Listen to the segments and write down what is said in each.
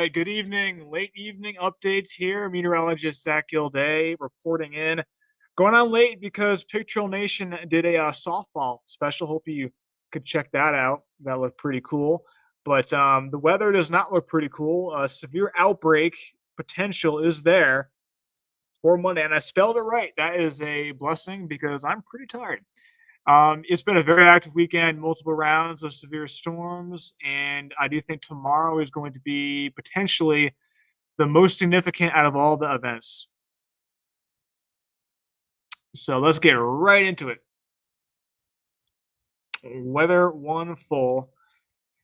right, good evening, late evening updates here. Meteorologist Zach Gilday reporting in. Going on late because Pictorial Nation did a softball special. Hope you could check that out. That looked pretty cool. But the weather does not look pretty cool. A severe outbreak potential is there for Monday. And I spelled it right. That is a blessing because I'm pretty tired. It's been a very active weekend, multiple rounds of severe storms, and I do think tomorrow is going to be potentially the most significant out of all the events. So let's get right into it. Weather one full.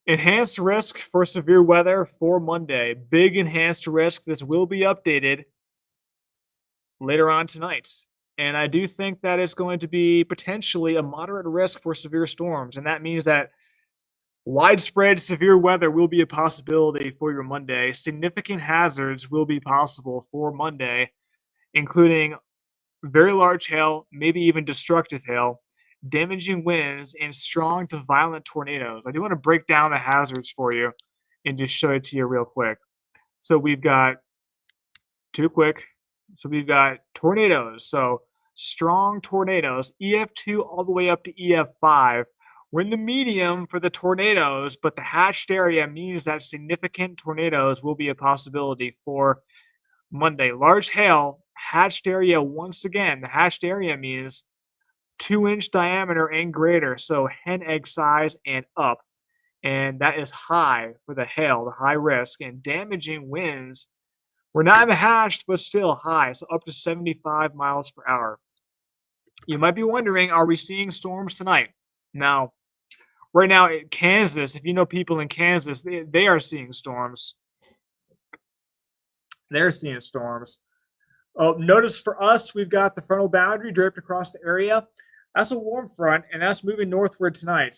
Enhanced risk for severe weather for Monday. Big enhanced risk. This will be updated later on tonight. And I do think that it's going to be potentially a moderate risk for severe storms. And that means that widespread severe weather will be a possibility for your Monday. Significant hazards will be possible for Monday, including very large hail, maybe even destructive hail, damaging winds, and strong to violent tornadoes. I do want to break down the hazards for you and just show it to you real quick. So we've got too quick. So we've got tornadoes. So strong tornadoes, EF2 all the way up to EF5. We're in the medium for the tornadoes, but the hatched area means that significant tornadoes will be a possibility for Monday. Large hail, hatched area once again. The hatched area means 2-inch diameter and greater, so hen egg size and up. And that is high for the hail, the high risk, and damaging winds. We're not in the hatched, but still high, so up to 75 miles per hour. You might be wondering, are we seeing storms tonight? Now, right now in Kansas, if you know people in Kansas, they are seeing storms. They're seeing storms. Notice for us, we've got the frontal boundary draped across the area. That's a warm front, and that's moving northward tonight.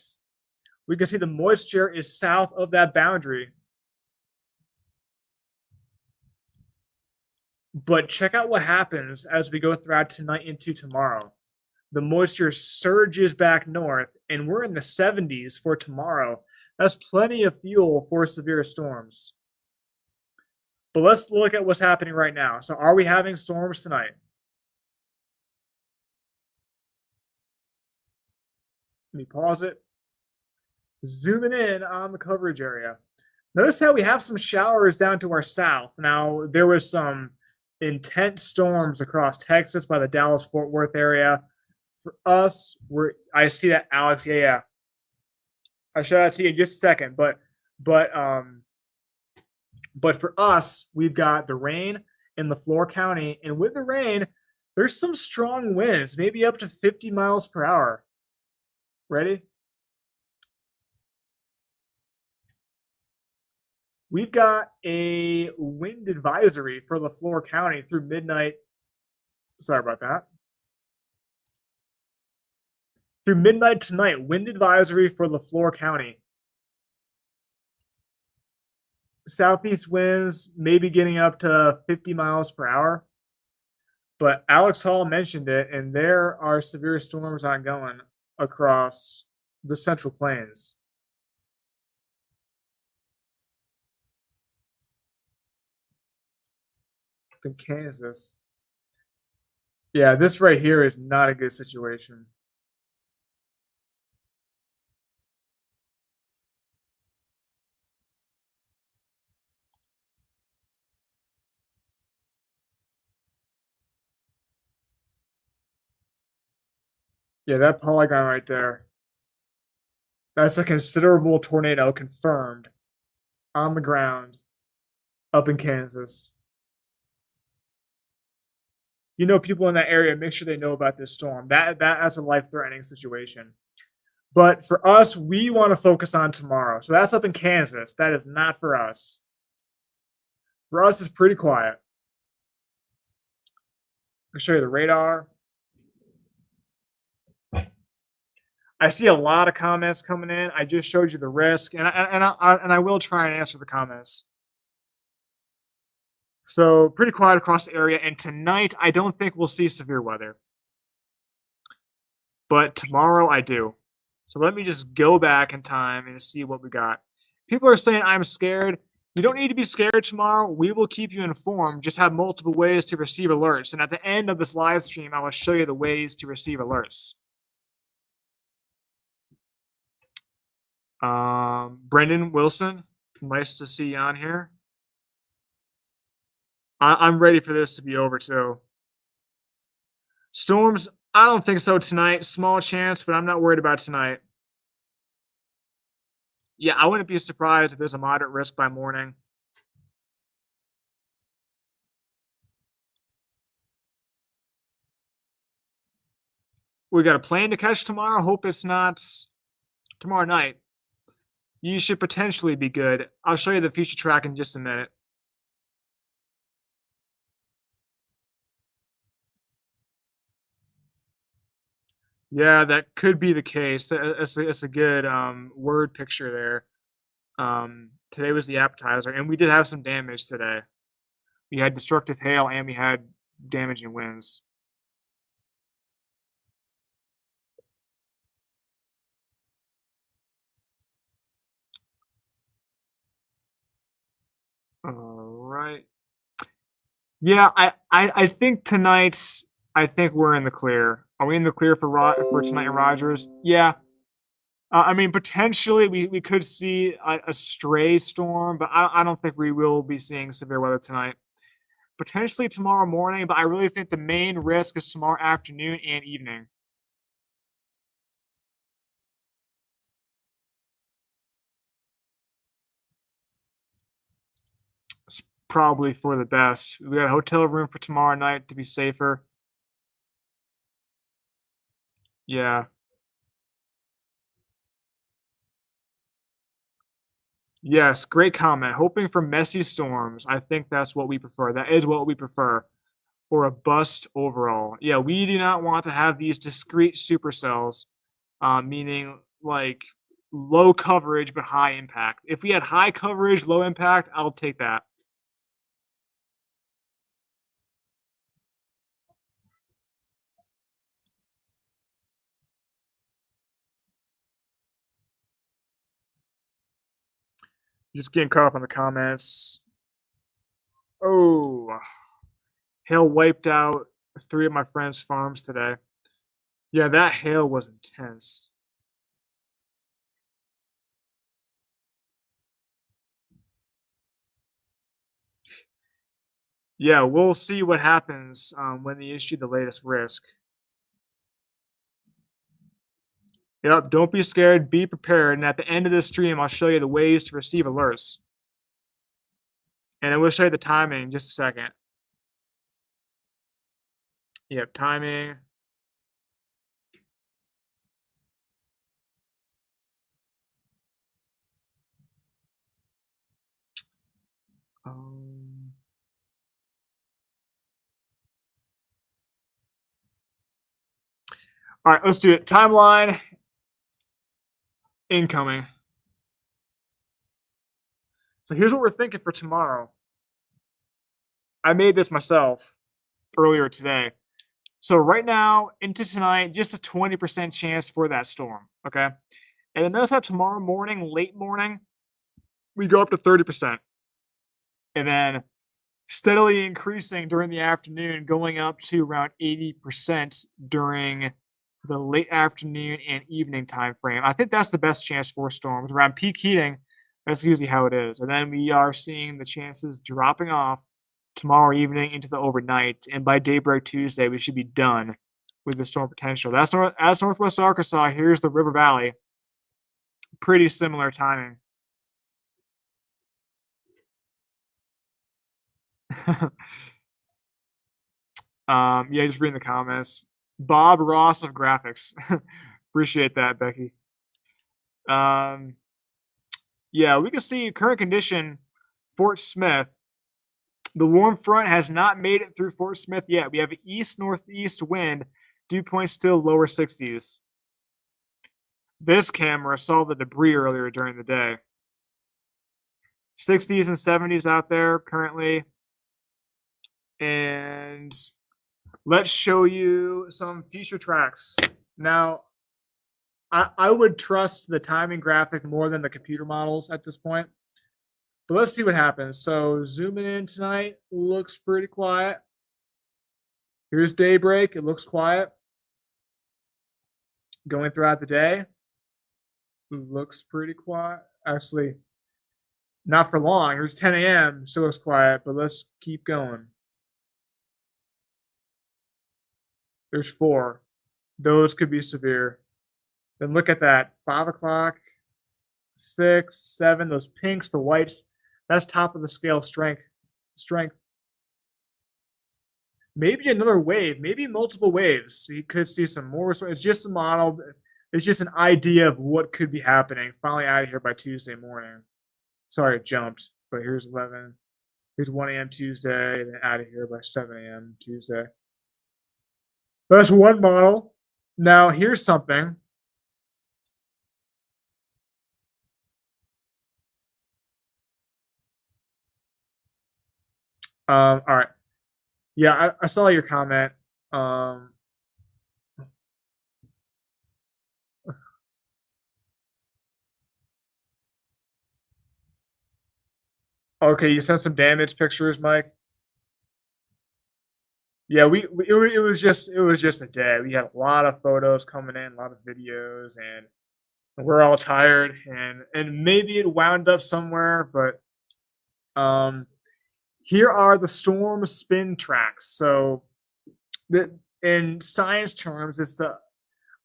We can see the moisture is south of that boundary. But check out what happens as we go throughout tonight into tomorrow. The moisture surges back north, and we're in the 70s for tomorrow. That's plenty of fuel for severe storms. But let's look at what's happening right now. So are we having storms tonight? Let me pause it. Zooming in on the coverage area. Notice how we have some showers down to our south. Now, there was some intense storms across Texas by the Dallas-Fort Worth area. For us, I see that, Alex. Yeah. I'll show that to you in just a second. But for us, we've got the rain in the Floor County, and with the rain, there's some strong winds, maybe up to 50 miles per hour. Ready? We've got a wind advisory for the Floor County through midnight. Sorry about that. Through midnight tonight, wind advisory for the Floor County. Southeast winds maybe getting up to 50 miles per hour. But Alex Hall mentioned it, and there are severe storms ongoing across the Central Plains. In Kansas. Yeah, this right here is not a good situation. Yeah, that polygon right there. That's a considerable tornado confirmed on the ground up in Kansas. You know, people in that area, make sure they know about this storm. That's a life-threatening situation. But for us, we want to focus on tomorrow. So that's up in Kansas. That is not for us. For us, it's pretty quiet. I'll show you the radar. I see a lot of comments coming in. I just showed you the risk, and I will try and answer the comments. So pretty quiet across the area. And tonight, I don't think we'll see severe weather. But tomorrow, I do. So let me just go back in time and see what we got. People are saying I'm scared. You don't need to be scared tomorrow. We will keep you informed. Just have multiple ways to receive alerts. And at the end of this live stream, I will show you the ways to receive alerts. Brendan Wilson, nice to see you on here. I'm ready for this to be over too. Storms, I don't think so tonight. Small chance, but I'm not worried about tonight. Yeah, I wouldn't be surprised if there's a moderate risk by morning. We got a plane to catch tomorrow. Hope it's not tomorrow night. You should potentially be good. I'll show you the future track in just a minute. Yeah, that could be the case. It's a good word picture there. Today was the appetizer, and we did have some damage today. We had destructive hail and we had damaging winds. All right. Yeah, I think tonight's. I think we're in the clear. Are we in the clear for tonight in Rogers? Yeah. I mean, potentially we could see a stray storm, but I don't think we will be seeing severe weather tonight. Potentially tomorrow morning, but I really think the main risk is tomorrow afternoon and evening. It's probably for the best. We got a hotel room for tomorrow night to be safer. Yeah. Yes, great comment. Hoping for messy storms. I think that's what we prefer. That is what we prefer. Or a bust overall. Yeah, we do not want to have these discrete supercells, meaning like low coverage but high impact. If we had high coverage, low impact, I'll take that. Just getting caught up on the comments. Oh, hail wiped out 3 of my friends' farms today. Yeah, that hail was intense. Yeah, we'll see what happens when they issue the latest risk. Yep, don't be scared, be prepared. And at the end of this stream, I'll show you the ways to receive alerts. And I will show you the timing in just a second. Yep, timing. All right, let's do it. Timeline incoming. So here's what we're thinking for tomorrow. I made this myself earlier today. So right now into tonight, just a 20% chance for that storm. Okay. And then notice how tomorrow morning, late morning, we go up to 30%. And then steadily increasing during the afternoon, going up to around 80% during the late afternoon and evening time frame. I think that's the best chance for storms. Around peak heating, that's usually how it is. And then we are seeing the chances dropping off tomorrow evening into the overnight. And by daybreak Tuesday, we should be done with the storm potential. That's Northwest Arkansas. Here's the River Valley. Pretty similar timing. Yeah, just reading the comments. Bob Ross of graphics. Appreciate that, Becky. Yeah, we can see current condition, Fort Smith. The warm front has not made it through Fort Smith yet. We have an east-northeast wind, dew point still lower 60s. This camera saw the debris earlier during the day. 60s and 70s out there currently. And let's show you some future tracks. Now, I would trust the timing graphic more than the computer models at this point. But let's see what happens. So zooming in tonight looks pretty quiet. Here's daybreak. It looks quiet. Going throughout the day, looks pretty quiet. Actually, not for long. Here's 10 a.m. Still looks quiet, but let's keep going. There's 4. Those could be severe. Then look at that. 5 o'clock, 6, 7. Those pinks, the whites. That's top of the scale strength. Strength. Maybe another wave. Maybe multiple waves. So you could see some more. So it's just a model. It's just an idea of what could be happening. Finally out of here by Tuesday morning. Sorry, it jumped. But here's 11. Here's 1 a.m. Tuesday. Then out of here by 7 a.m. Tuesday. That's one model. Now, here's something. All right. Yeah, I saw your comment. Okay, you sent some damage pictures, Mike. Yeah, it was just a day. We had a lot of photos coming in, a lot of videos, and we're all tired, and maybe it wound up somewhere, but um, here are the storm spin tracks. So, in science terms, it's the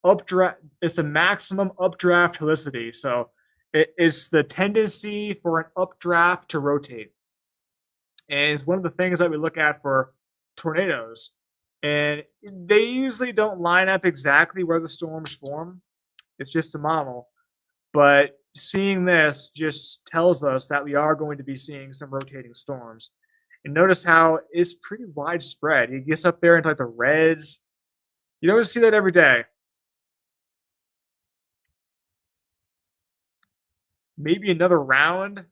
updraft. It's the maximum updraft helicity. So, it's the tendency for an updraft to rotate, and it's one of the things that we look at for tornadoes. And they usually don't line up exactly where the storms form. It's just a model. But seeing this just tells us that we are going to be seeing some rotating storms. And notice how it's pretty widespread. It gets up there into like the reds. You don't see that every day. Maybe another round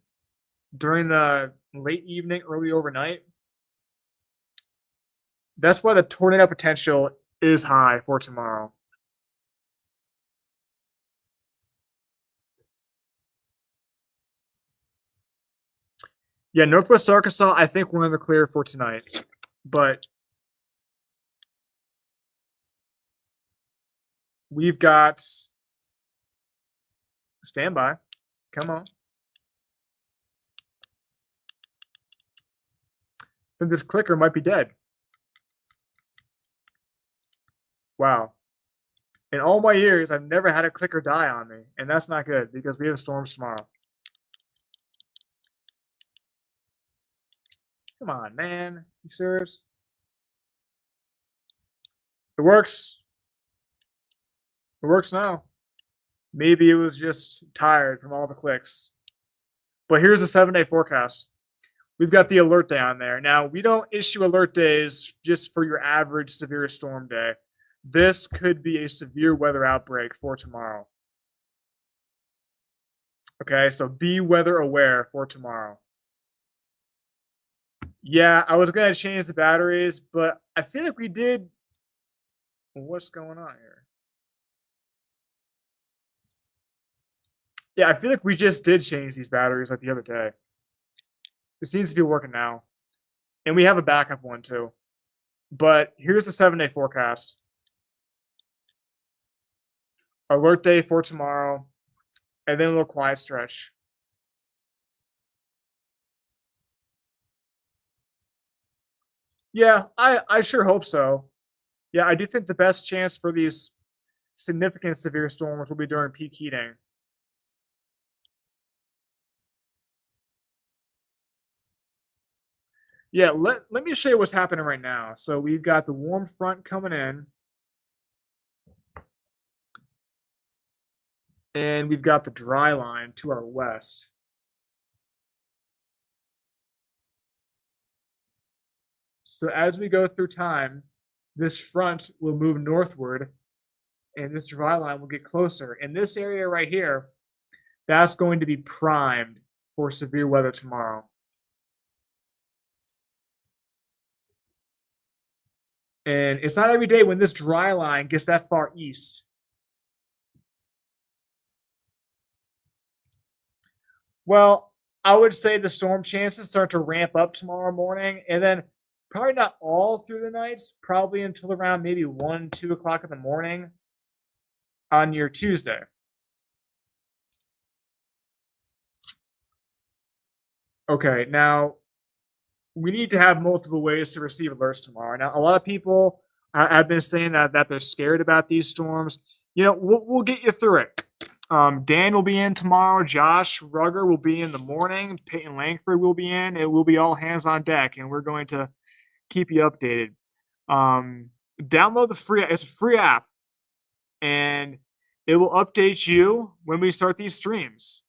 during the late evening, early overnight. That's why the tornado potential is high for tomorrow. Yeah, Northwest Arkansas, I think we're in the clear for tonight. But we've got standby. Come on. Then this clicker might be dead. Wow. In all my years, I've never had a clicker die on me, and that's not good because we have storms tomorrow. Come on, man. You serious? It works. It works now. Maybe it was just tired from all the clicks. But here's the 7-day forecast. We've got the alert day on there. Now, we don't issue alert days just for your average severe storm day. This could be a severe weather outbreak for tomorrow. Okay, so be weather aware for tomorrow. Yeah, I was gonna change the batteries, but I feel like we did. What's going on here? Yeah, I feel like we just did change these batteries like the other day. It seems to be working now. And we have a backup one too. But here's the 7-day forecast. Alert day for tomorrow, and then a little quiet stretch. Yeah, I sure hope so. Yeah, I do think the best chance for these significant severe storms will be during peak heating. Yeah, let me show you what's happening right now. So we've got the warm front coming in, and we've got the dry line to our west. So as we go through time, this front will move northward, and this dry line will get closer. And this area right here, that's going to be primed for severe weather tomorrow. And it's not every day when this dry line gets that far east. Well, I would say the storm chances start to ramp up tomorrow morning, and then probably not all through the nights, probably until around maybe 1, 2 o'clock in the morning on your Tuesday. Okay, now we need to have multiple ways to receive alerts tomorrow. Now, a lot of people have been saying that they're scared about these storms. We'll get you through it. Dan will be in tomorrow. Josh Rugger will be in the morning. Peyton Langford will be in. It will be all hands on deck, and we're going to keep you updated. Download the free. It's a free app, and it will update you when we start these streams.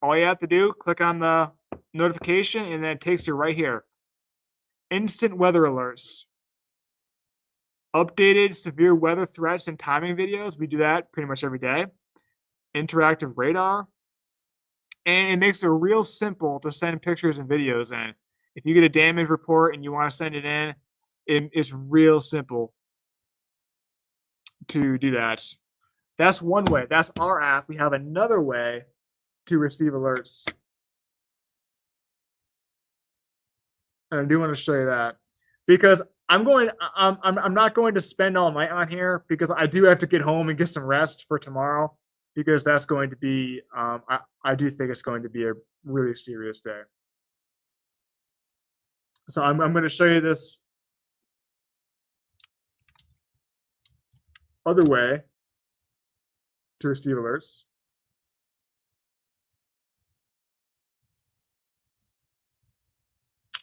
All you have to do, click on the notification, and then it takes you right here. Instant weather alerts. Updated severe weather threats and timing videos. We do that pretty much every day. Interactive radar. And it makes it real simple to send pictures and videos in. If you get a damage report and you want to send it in, it's real simple to do that. That's one way. That's our app. We have another way to receive alerts. And I do want to show you that because I'm not going to spend all night on here because I do have to get home and get some rest for tomorrow because that's going to be I do think it's going to be a really serious day. So I'm going to show you this other way to receive alerts.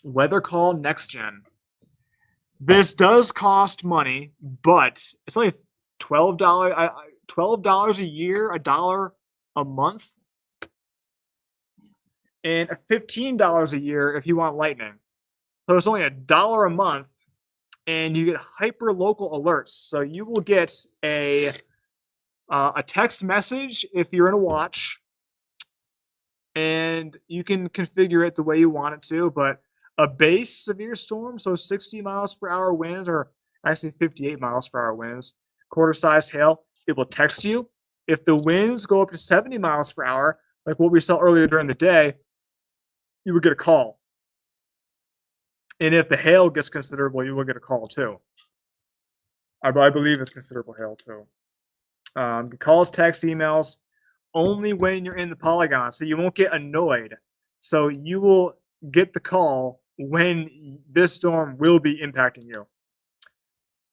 Weather Call Next Gen. This does cost money, but it's only $12 a year, $1 a month, and $15 a year if you want lightning. So it's only $1 a month, and you get hyper local alerts. So you will get a text message if you're in a watch, and you can configure it the way you want it to, but a base severe storm, so 60 miles per hour winds, or actually 58 miles per hour winds, quarter-sized hail, it will text you. If the winds go up to 70 miles per hour, like what we saw earlier during the day, you would get a call. And if the hail gets considerable, you will get a call too. I believe it's considerable hail too. Calls, texts, emails, only when you're in the polygon, so you won't get annoyed. So you will get the call when this storm will be impacting you.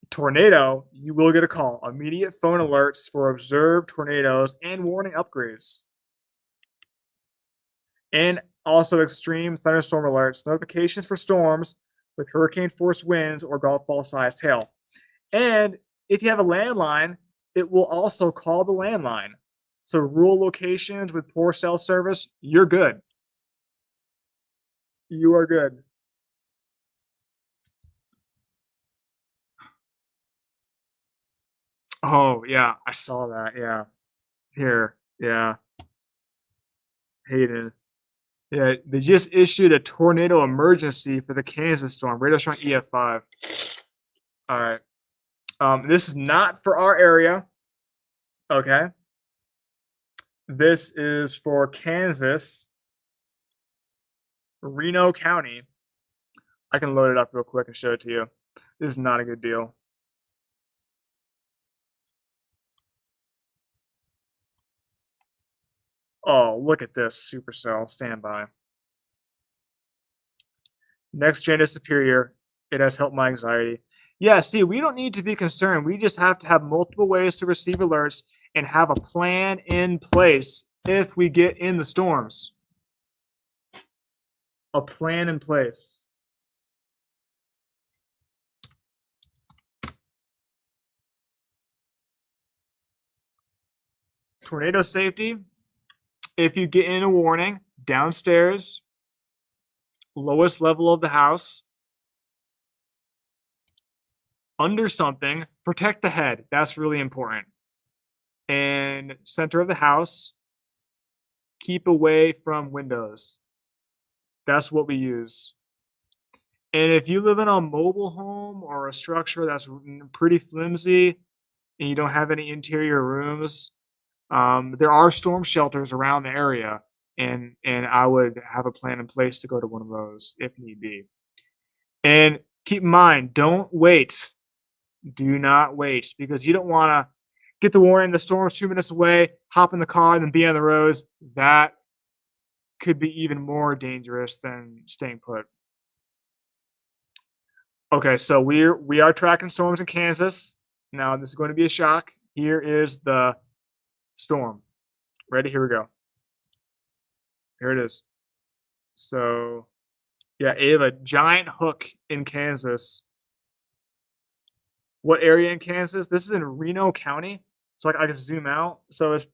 Tornado, you will get a call. Immediate phone alerts for observed tornadoes and warning upgrades. And also extreme thunderstorm alerts, notifications for storms with hurricane force winds or golf ball sized hail. And if you have a landline, it will also call the landline. So rural locations with poor cell service, you're good. You are good. Oh, yeah, I saw that. Yeah. Here. Yeah. Hayden. Yeah, they just issued a tornado emergency for the Kansas storm. Radar showing EF5. All right. This is not for our area. Okay. This is for Kansas, Reno County. I can load it up real quick and show it to you. This is not a good deal. Oh, look at this, Supercell, standby. Next gen is superior. It has helped my anxiety. Yeah, see, we don't need to be concerned. We just have to have multiple ways to receive alerts and have a plan in place if we get in the storms. A plan in place. Tornado safety. If you get in a warning, downstairs, lowest level of the house, under something, protect the head. That's really important. And center of the house, keep away from windows. That's what we use. And if you live in a mobile home or a structure that's pretty flimsy and you don't have any interior rooms, there are storm shelters around the area, and I would have a plan in place to go to one of those if need be. And keep in mind, don't wait. Do not wait because you don't want to get the warning the storm's 2 minutes away, hop in the car, and then be on the roads. That could be even more dangerous than staying put. Okay, so we are tracking storms in Kansas. Now this is going to be a shock. Here is the storm. Ready? Here we go. Here it is. So yeah, Ava, giant hook in Kansas. What area in Kansas? This is in Reno County. So I can zoom out. So it's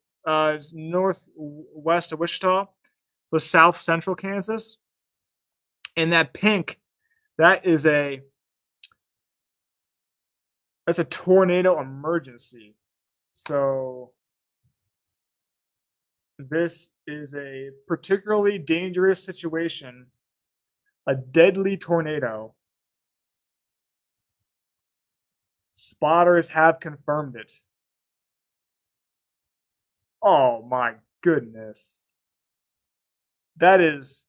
northwest of Wichita. So south central Kansas. And that pink, that is that's a tornado emergency. So this is a particularly dangerous situation, a deadly tornado. Spotters have confirmed it. Oh my goodness. That's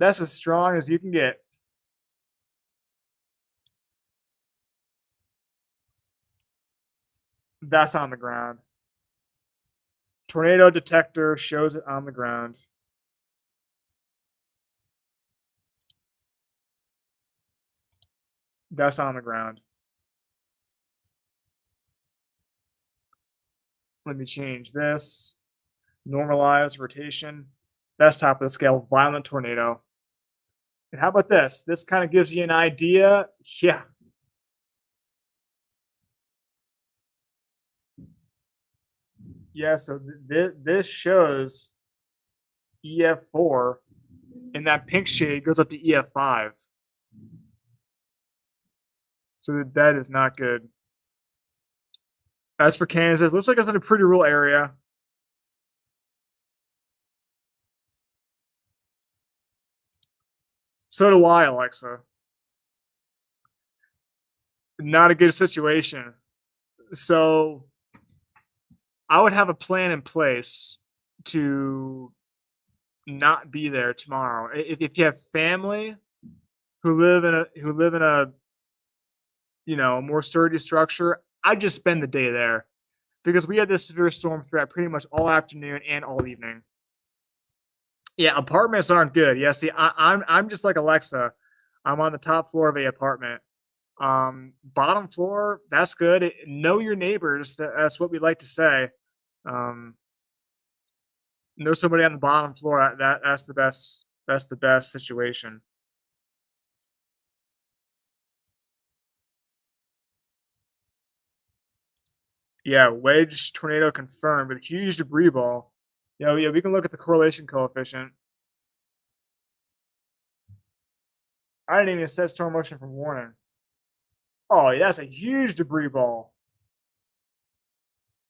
as strong as you can get. That's on the ground. Tornado detector shows it on the ground. That's on the ground. Let me change this. Normalize rotation. That's top of the scale. Violent tornado. And how about this? This kind of gives you an idea. Yeah. Yeah, so this shows EF4, and that pink shade goes up to EF5. So that is not good. As for Kansas, looks like it's in a pretty rural area. So do I, Alexa. Not a good situation. So I would have a plan in place to not be there tomorrow. If you have family who live in a more sturdy structure, I'd just spend the day there because we had this severe storm threat pretty much all afternoon and all evening. Yeah, apartments aren't good. Yeah, see, I'm just like Alexa. I'm on the top floor of a apartment. Bottom floor, that's good. Know your neighbors. That's what we like to say. Um, know somebody on the bottom floor. That's the best. That's the best situation. Yeah, wedge tornado confirmed with huge debris ball. Yeah, we can look at the correlation coefficient. I didn't even set storm motion from warning. Oh, yeah, that's a huge debris ball.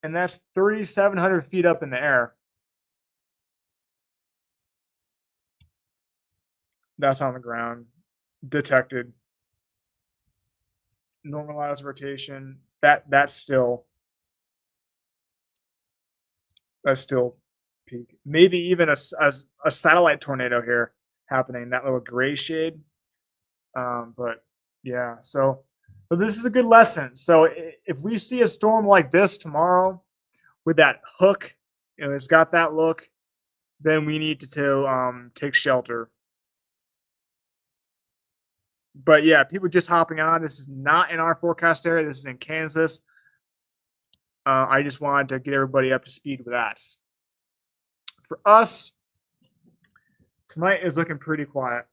And that's 3,700 feet up in the air. That's on the ground. Detected. Normalized rotation. That's still peak. Maybe even a satellite tornado here happening. That little gray shade. But yeah, but this is a good lesson. So if we see a storm like this tomorrow with that hook, it's got that look, then we need to take shelter. But yeah, people just hopping on. This is not in our forecast area. This is in Kansas. I just wanted to get everybody up to speed with that. For us, tonight is looking pretty quiet.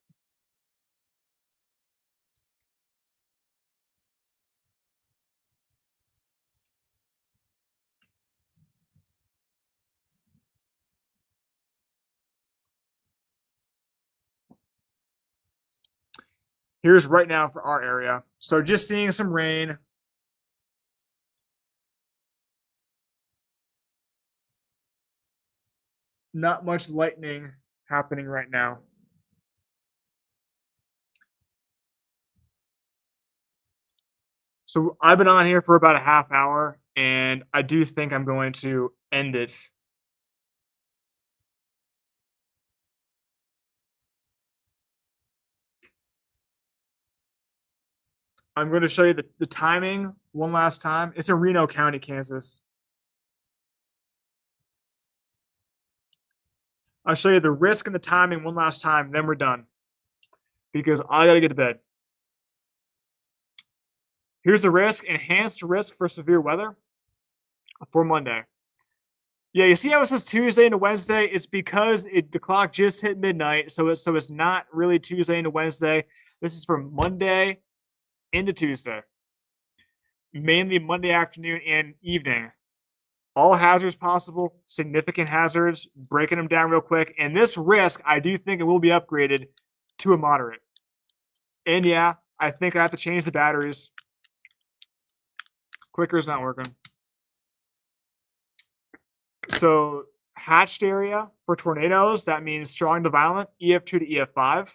Here's right now for our area. So just seeing some rain. Not much lightning happening right now. So I've been on here for about a half hour, and I do think I'm going to end it I'm going to show you the timing one last time. It's in Reno County, Kansas. I'll show you the risk and the timing one last time, then we're done. Because I got to get to bed. Here's the risk: enhanced risk for severe weather for Monday. Yeah, you see how it says Tuesday into Wednesday? It's because the clock just hit midnight, so it's not really Tuesday into Wednesday. This is from Monday into Tuesday. Mainly Monday afternoon and evening. All hazards possible, significant hazards, breaking them down real quick. And this risk, I do think it will be upgraded to a moderate. And yeah, I think I have to change the batteries. Clicker's not working. So hatched area for tornadoes, that means strong to violent, EF2 to EF5.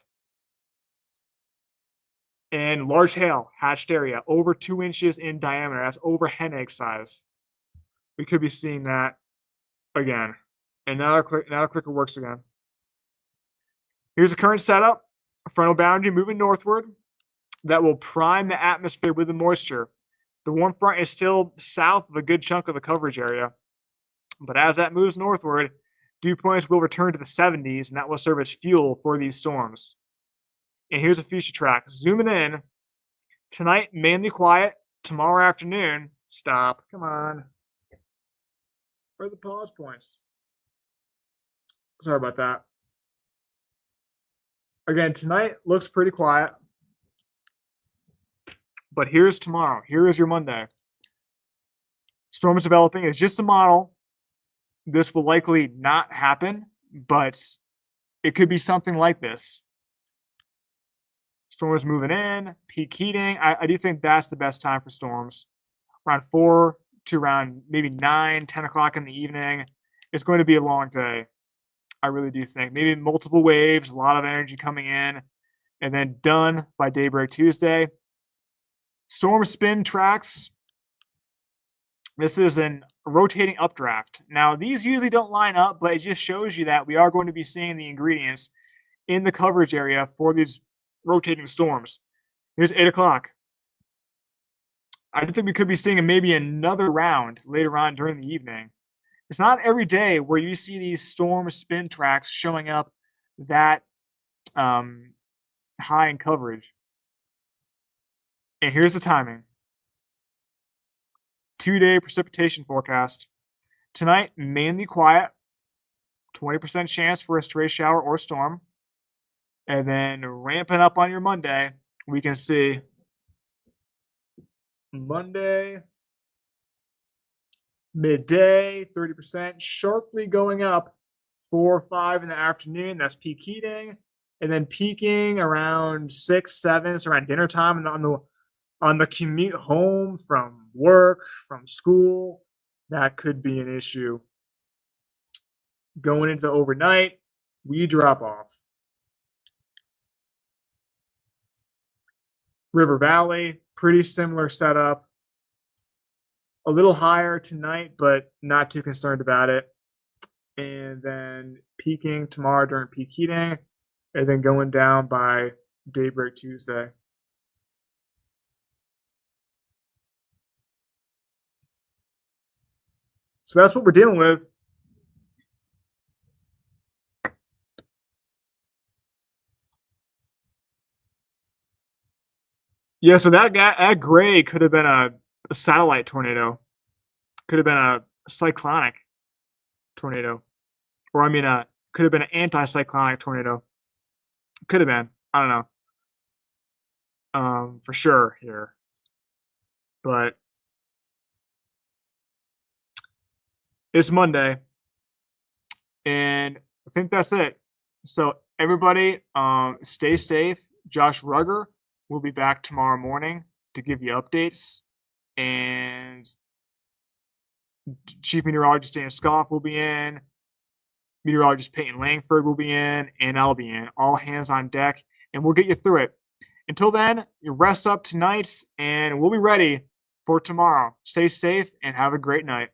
And large hail, hatched area, over 2 inches in diameter. That's over hen egg size. We could be seeing that again. And now our clicker works again. Here's the current setup. A frontal boundary moving northward that will prime the atmosphere with the moisture. The warm front is still south of a good chunk of the coverage area. But as that moves northward, dew points will return to the 70s, and that will serve as fuel for these storms. And here's a future track. Zooming in. Tonight, mainly quiet. Tomorrow afternoon, stop. Come on. Where are the pause points? Sorry about that. Again, tonight looks pretty quiet. But here's tomorrow. Here is your Monday. Storm is developing. It's just a model. This will likely not happen, but it could be something like this. Storms moving in, peak heating. I do think that's the best time for storms. Around 4 to around maybe 9, 10 o'clock in the evening. It's going to be a long day. I really do think. Maybe multiple waves, a lot of energy coming in, and then done by daybreak Tuesday. Storm spin tracks. This is a rotating updraft. Now, these usually don't line up, but it just shows you that we are going to be seeing the ingredients in the coverage area for these rotating storms. Here's 8 o'clock. I do think we could be seeing maybe another round later on during the evening. It's not every day where you see these storm spin tracks showing up that high in coverage. And here's the timing. 2-day precipitation forecast. Tonight, mainly quiet. 20% chance for a stray shower or storm. And then ramping up on your Monday, we can see Monday, midday, 30%, sharply going up 4 or 5 in the afternoon. That's peak heating. And then peaking around 6, 7, so around dinner time and on the commute home from work, from school. That could be an issue. Going into overnight, we drop off. River Valley, pretty similar setup. A little higher tonight, but not too concerned about it. And then peaking tomorrow during peak heating, and then going down by daybreak Tuesday. So that's what we're dealing with. Yeah, so that gray could have been a satellite tornado. Could have been a cyclonic tornado. Or could have been an anticyclonic tornado. Could have been. I don't know. For sure here. But it's Monday. And I think that's it. So everybody, stay safe. Josh Rugger will be back tomorrow morning to give you updates. And Chief Meteorologist Dan Scoff will be in. Meteorologist Peyton Langford will be in. And I'll be in. All hands on deck. And we'll get you through it. Until then, you rest up tonight. And we'll be ready for tomorrow. Stay safe and have a great night.